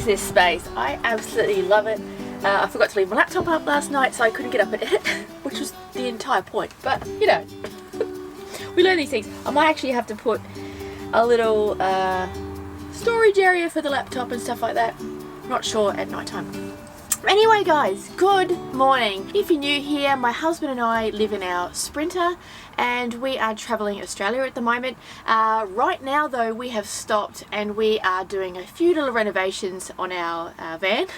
this space. I absolutely love it. I forgot to leave my laptop up last night, so I couldn't get up and edit, which was the entire point. But, you know, we learn these things. I might actually have to put a little storage area for the laptop and stuff like that. Not sure at night time. Anyway guys, good morning. If you're new here, my husband and I live in our Sprinter and we are travelling Australia at the moment. Right now though, we have stopped and we are doing a few little renovations on our van.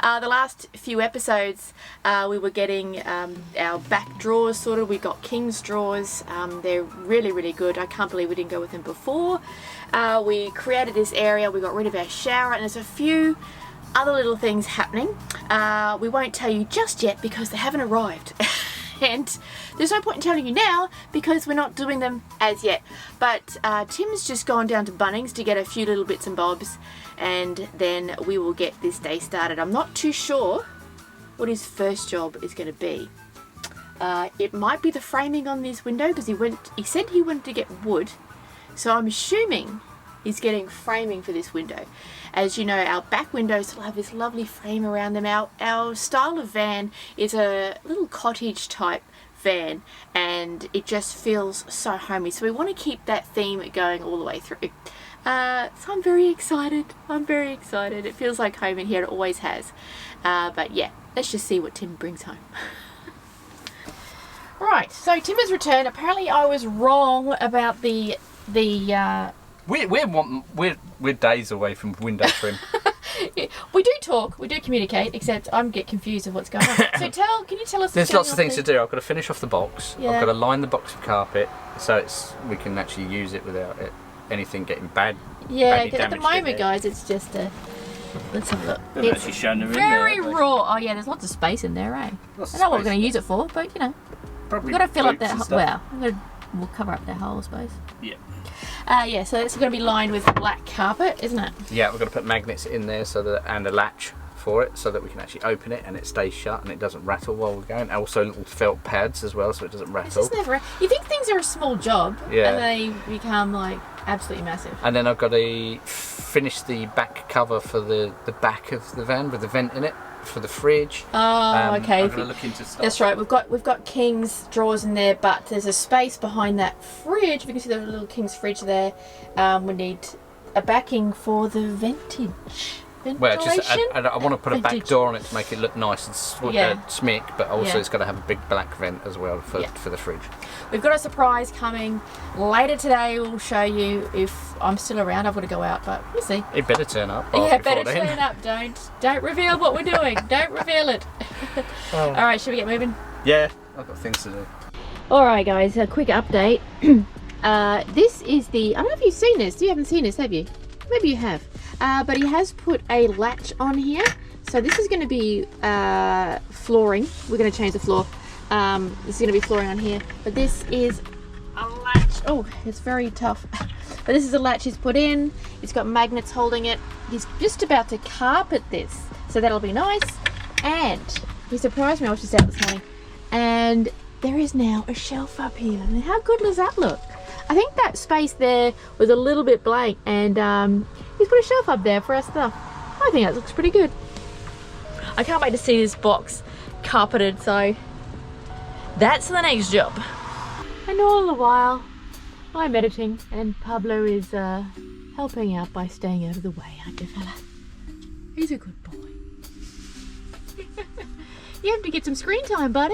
The last few episodes we were getting our back drawers sorted. We got King's drawers. They're really good. I can't believe we didn't go with them before. We created this area. We got rid of our shower and there's a few other little things happening. We won't tell you just yet because they haven't arrived. And there's no point in telling you now because we're not doing them as yet. But Tim's just gone down to Bunnings to get a few little bits and bobs and then we will get this day started. I'm not too sure what his first job is going to be. It might be the framing on this window because he said he wanted to get wood. So I'm assuming he's getting framing for this window. As you know, our back windows will have this lovely frame around them. Our style of van is a little cottage type van and it just feels so homey. So we want to keep that theme going all the way through. So I'm very excited. It feels like home in here. It always has. But yeah, let's just see what Tim brings home. Right, so Tim has returned. Apparently I was wrong about the We're days away from window trim. We do talk, we do communicate, except I get confused of what's going on. So can you tell us? There's lots of things to do. I've got to finish off the box. Yeah. I've got to line the box with carpet so we can actually use it without anything getting badly because damaged. at the moment, guys, it's just a. Let's have a look. They've actually shown them very in there, raw. Oh yeah, there's lots of space in there, eh? I don't know what we're going to use it for, but you know, Probably we've got to fill up that. stuff. We'll cover up that hole, I suppose. Yeah. Yeah, so it's going to be lined with black carpet, isn't it? Yeah, we're going to put magnets in there and a latch for it so that we can actually open it and it stays shut and it doesn't rattle while we're going. Also little felt pads as well so it doesn't rattle. You think things are a small job Yeah. and they become like absolutely massive. And then I've got to finish the back cover for the back of the van with the vent in it for the fridge. Oh, okay. I'm going to look into stuff. That's right. We've got King's drawers in there, but there's a space behind that fridge. We can see the little King's fridge there. We need a backing for the ventilation. Well, I want to put a back door on it to make it look nice and smick, but also it's got to have a big black vent as well for the fridge. We've got a surprise coming later today. We'll show you if I'm still around. I've got to go out, but we'll see. It better turn up. Turn up. Don't reveal what we're doing. Don't reveal it. All right, should we get moving? Yeah, I've got things to do. All right, guys. A quick update. This is the. I don't know if you've seen this. You haven't seen this, have you? Maybe you have. But he has put a latch on here. So this is going to be flooring. We're going to change the floor. This is going to be flooring on here. But this is a latch. Oh, it's very tough. But this is a latch he's put in. It's got magnets holding it. He's just about to carpet this. So that'll be nice. And he surprised me. I was just out this morning. And there is now a shelf up here. And how good does that look? I think that space there was a little bit blank and he's put a shelf up there for our stuff. I think that looks pretty good. I can't wait to see this box carpeted, so that's the next job. And all the while, I'm editing and Pablo is helping out by staying out of the way, aren't you, fella? He's a good boy. You have to get some screen time, buddy.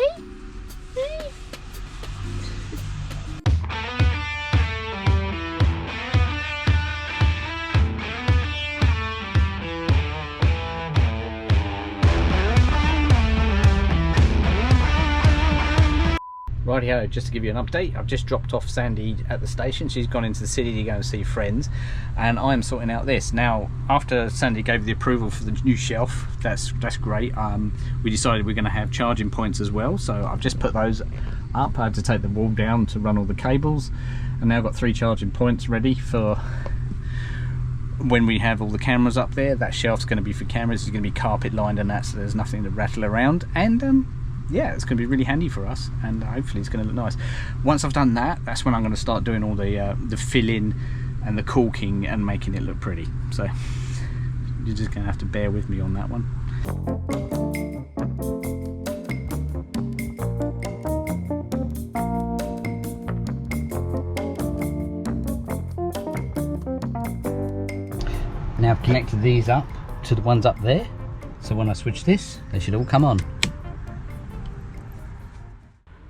Hey. Rightio, just to give you an update, I've just dropped off Sandy at the station. She's gone into the city to go and see friends, and I'm sorting out this. Now, after Sandy gave the approval for the new shelf, that's great. We decided we're going to have charging points as well, so I've just put those up. I had to take the wall down to run all the cables, and now I've got 3 charging points ready for when we have all the cameras up there. That shelf's going to be for cameras. It's going to be carpet lined and that, so there's nothing to rattle around, and yeah, it's going to be really handy for us, and hopefully it's going to look nice. Once I've done that, that's when I'm going to start doing all the filling and the caulking and making it look pretty. So You're just going to have to bear with me on that one. Now I've connected these up to the ones up there, so when I switch this, they should all come on.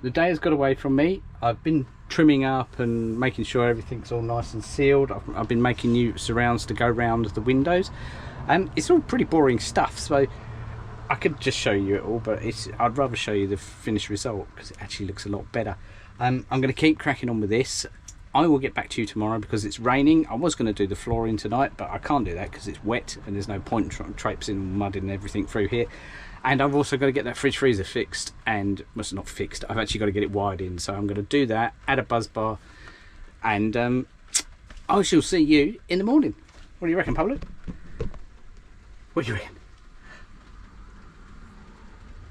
The day has got away from me. I've been trimming up and making sure everything's all nice and sealed. I've been making new surrounds to go round the windows, and it's all pretty boring stuff, so I could just show you it all, but I'd rather show you the finished result because it actually looks a lot better. I'm going to keep cracking on with this. I will get back to you tomorrow because it's raining. I was going to do the flooring tonight, but I can't do that because it's wet and there's no point traipsing mud and everything through here. And I've also got to get that fridge freezer fixed, and well, it's not fixed, I've actually got to get it wired in, so I'm going to do that, add a buzz bar, and I shall see you in the morning. What do you reckon, Pablo? What do you reckon?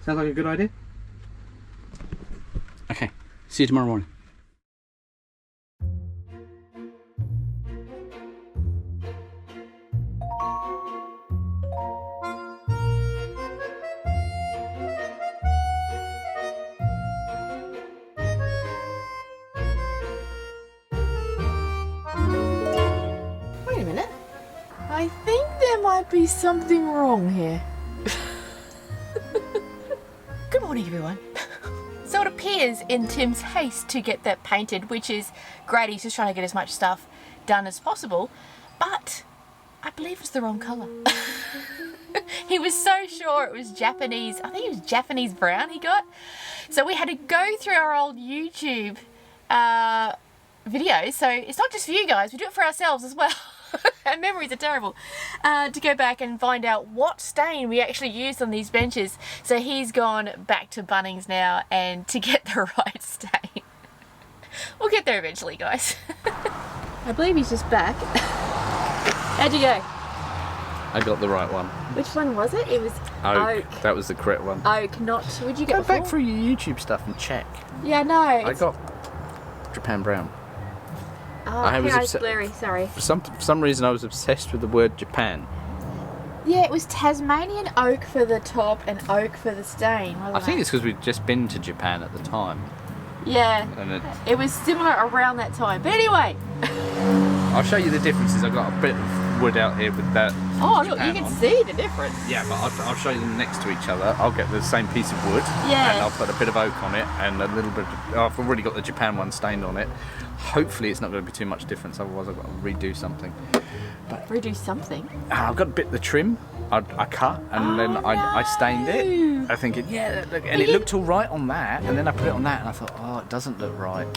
Sounds like a good idea? Okay, see you tomorrow morning. Wait a minute. I think there might be something wrong here. Good morning, everyone. So it appears in Tim's haste to get that painted, which is great, he's just trying to get as much stuff done as possible, but I believe it's the wrong colour. He was so sure it was Japanese, I think it was Japanese brown he got. So we had to go through our old YouTube videos, so it's not just for you guys, we do it for ourselves as well. Our memories are terrible. To go back and find out what stain we actually used on these benches. So he's gone back to Bunnings now and to get the right stain. We'll get there eventually, guys. I believe he's just back. How'd you go? I got the right one. Which one was it? It was oak. That was the correct one. Oak, not... Would you get Go before? back through your YouTube stuff and check. Yeah, no. I got Japan brown. Oh, I was it's blurry, sorry. For some reason I was obsessed with the word Japan. Yeah, it was Tasmanian oak for the top and oak for the stain, wasn't I think it? it's because we'd just been to Japan at the time. Yeah, And it was similar around that time. But anyway. I'll show you the differences. I've got a bit of wood out here with that. Oh, look, Japan you can on. see the difference. Yeah, but I'll show you them next to each other. I'll get the same piece of wood, Yeah. and I'll put a bit of oak on it, and a little bit. I've already got the Japan one stained on it. Hopefully, it's not going to be too much difference. Otherwise, I've got to redo something. Redo something. I've got a bit of the trim. I cut, and then I stained it. I think it looked all right on that, and then I put it on that, and I thought, oh, it doesn't look right.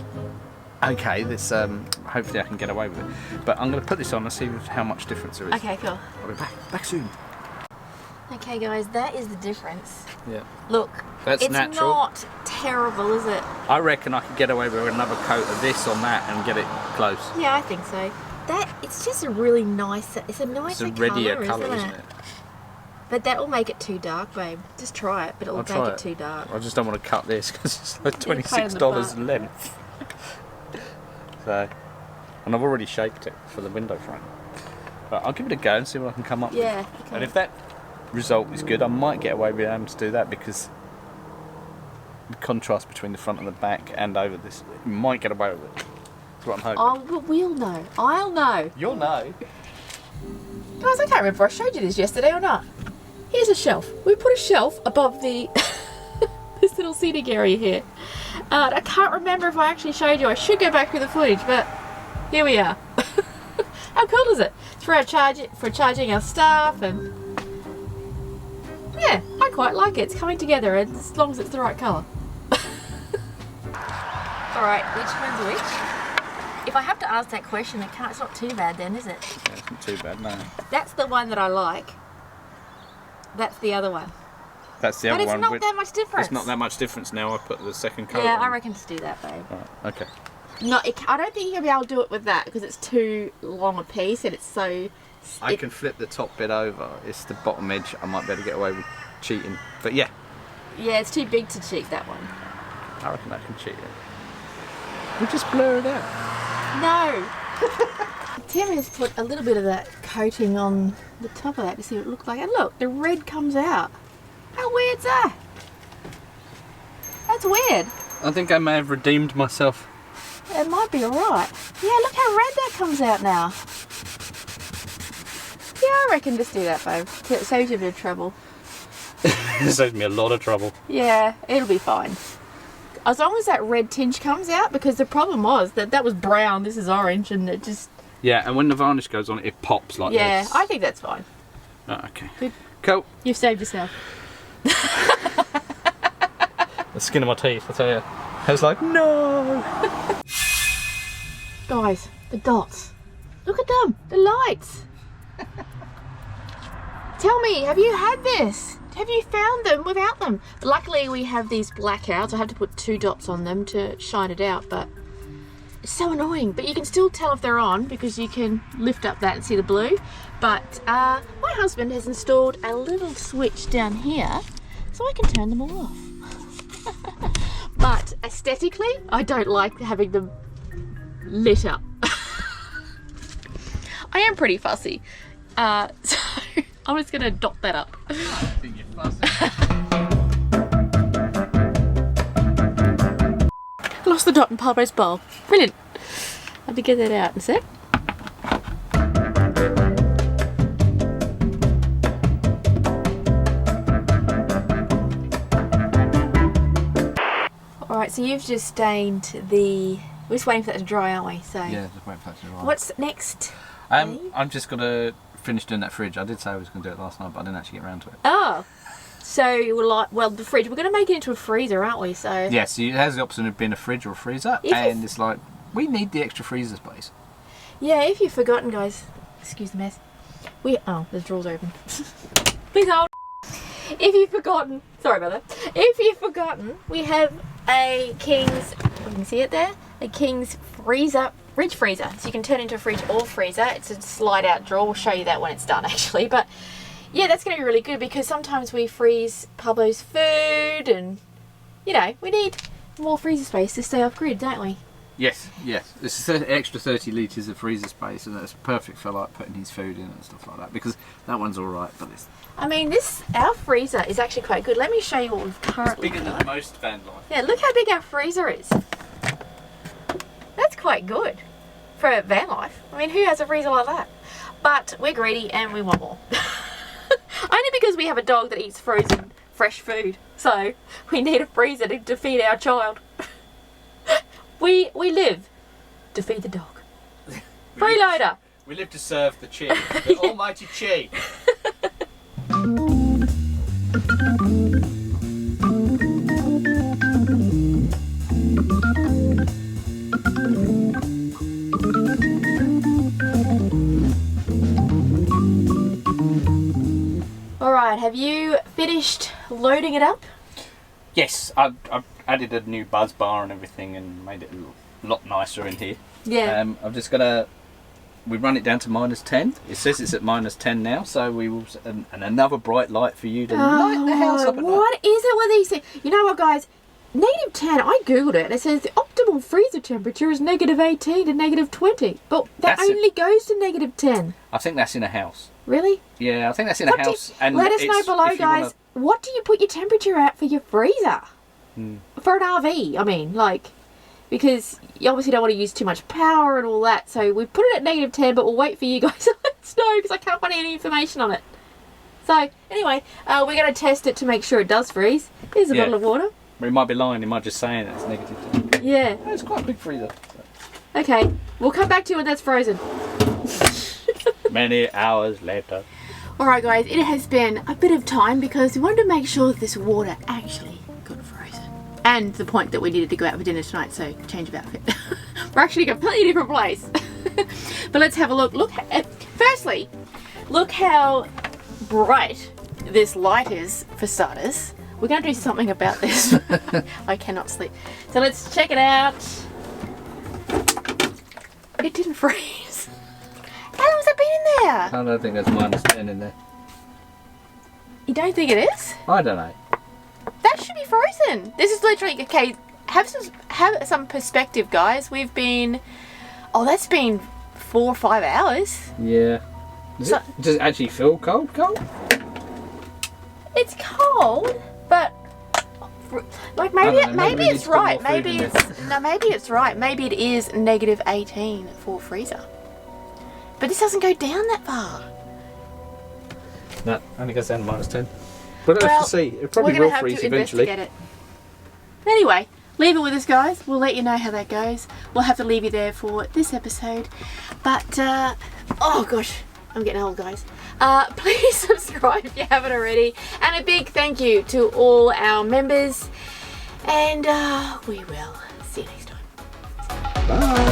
Okay, this hopefully I can get away with it. But I'm going to put this on and see how much difference there is. Okay, cool. I'll be back soon. Okay, guys, that is the difference. Yeah. Look, That's it's natural. not terrible, is it? I reckon I could get away with another coat of this on that and get it close. Yeah, I think so. It's just a really nice, it's a nicer It's a readier colour, colour, isn't it? But that'll make it too dark, babe. Just try it, but it'll make it too dark. I just don't want to cut this because it's like You're a pain in the $26 butt. length. So, and I've already shaped it for the window frame. But I'll give it a go and see what I can come up with. Yeah, okay. And if that result is good, I might get away with having to do that because the contrast between the front and the back and over this, you might get away with it. That's what I'm hoping. Oh, well, we'll know. I'll know. You'll know. Guys, I can't remember if I showed you this yesterday or not. Here's a shelf. We put a shelf above the this little seating area here. I can't remember if I actually showed you. I should go back through the footage, but here we are. How cool is it? It's for charging our stuff, and yeah, I quite like it. It's coming together, as long as it's the right colour. Alright, which one's which? If I have to ask that question, it's not too bad then, is it? Yeah, it's not too bad, no. That's the one that I like. That's the other one. That's the other one. But it's not that much difference. It's not that much difference now. I put the second coat Yeah, on. I reckon just do that, babe. Right, okay. No, I don't think you're going to be able to do it with that because it's too long a piece and it's so... I can flip the top bit over. It's the bottom edge. I might be able to get away with cheating. But yeah. Yeah, it's too big to cheat, that one. I reckon I can cheat it. We'll just blur it out. No! Tim has put a little bit of that coating on the top of that to see what it looks like. And look, the red comes out. How weird's that? That's weird. I think I may have redeemed myself. It might be alright. Yeah, look how red that comes out now. Yeah, I reckon just do that, babe. It saves you a bit of trouble. It saves me a lot of trouble. Yeah, it'll be fine. As long as that red tinge comes out, because the problem was that was brown, this is orange, and it just... Yeah, and when the varnish goes on, it pops like this. Yeah, I think that's fine. Oh, okay. Good. Cool. You've saved yourself. The skin of my teeth, I tell you. I was like, no! Guys, the dots. Look at them, the lights. Tell me, have you had this? Have you found them without them? Luckily we have these blackouts. I have to put 2 dots on them to shine it out, but it's so annoying. But you can still tell if they're on because you can lift up that and see the blue. But my husband has installed a little switch down here so I can turn them all off. But aesthetically, I don't like having them lit up. I am pretty fussy. So I'm just going to dot that up. I don't think you're fussy. I lost the dot in Pablo's bowl. Brilliant. I have to get that out in a sec. Alright, so you've just stained the... We're just waiting for that to dry, aren't we? So Yeah, just wait for that to dry. what's next? I'm just going to finish doing that fridge. I did say I was going to do it last night, but I didn't actually get around to it. Oh. So we're like, well, the fridge, we're going to make it into a freezer, aren't we? So Yeah, so it has the option of being a fridge or a freezer, If and it's like, we need the extra freezer space. yeah, if you've forgotten, guys, excuse the mess. Oh, the drawers open. Please hold. If you've forgotten, sorry about that. If you've forgotten, we have a King's, you can see it there, a King's freezer, fridge freezer. So you can turn it into a fridge or freezer. It's a slide out drawer. We'll show you that when it's done actually. But yeah, that's going to be really good because sometimes we freeze Pablo's food and, you know, we need more freezer space to stay off grid, don't we? Yes, yes. It's an extra 30 litres of freezer space, and that's perfect for like putting his food in and stuff like that, because that one's alright, but it's I mean, our freezer is actually quite good. Let me show you what we've currently bigger got. than most Vanlife. Yeah, look how big our freezer is. That's quite good for a van life. I mean, who has a freezer like that? But we're greedy and we want more. Only because we have a dog that eats frozen fresh food. So we need a freezer to feed our child. We live to feed the dog. Freeloader. We live to serve the chi, the almighty chi. Alright, have you finished loading it up? Yes, I've added a new buzz bar and everything and made it a lot nicer in here. Yeah. I've just got to... We run it down to -10. It says it's at -10 now, so we will... And another bright light for you to light the house up at night. What is it with these things? You know what, guys? -10, I googled it and it says the optimal freezer temperature is -18 to -20. But that That's only goes to -10. I think that's in a house. Really? Yeah, I think that's in a house. And let us know it's- below, if you wanna- guys. What do you put your temperature at for your freezer? For an RV, I mean, like, because you obviously don't want to use too much power and all that. So we put it at -10, but we'll wait for you guys to let us know because I can't find any information on it. So anyway, we're going to test it to make sure it does freeze. Here's a Yeah. bottle of water. It might be lying, it might just saying it's -10. Yeah. Oh, it's quite a big freezer. Okay, we'll come back to you when that's frozen. Many hours later. Alright guys, it has been a bit of time because we wanted to make sure that this water actually got frozen. And the point that we needed to go out for dinner tonight, so change of outfit. We're actually in a completely different place. But let's have a look. Firstly, look how bright this light is for starters. We're going to do something about this. I cannot sleep. So let's check it out. It didn't freeze. How long has it been in there? I don't think there's -10 in there. You don't think it is? I don't know. That should be frozen. This is literally, okay, have some perspective, guys. We've been, oh, that's been 4 or 5 hours. Yeah. Does it actually feel cold? It's cold, but like maybe it's right. Maybe it's right. Maybe it is -18 for freezer. But this doesn't go down that far. No, only goes down to -10. But Well, let's just see. It probably will freeze eventually. Investigate it. Anyway, leave it with us, guys. We'll let you know how that goes. We'll have to leave you there for this episode. But oh gosh, I'm getting old, guys. Please subscribe if you haven't already, and a big thank you to all our members. And we will see you next time. Bye.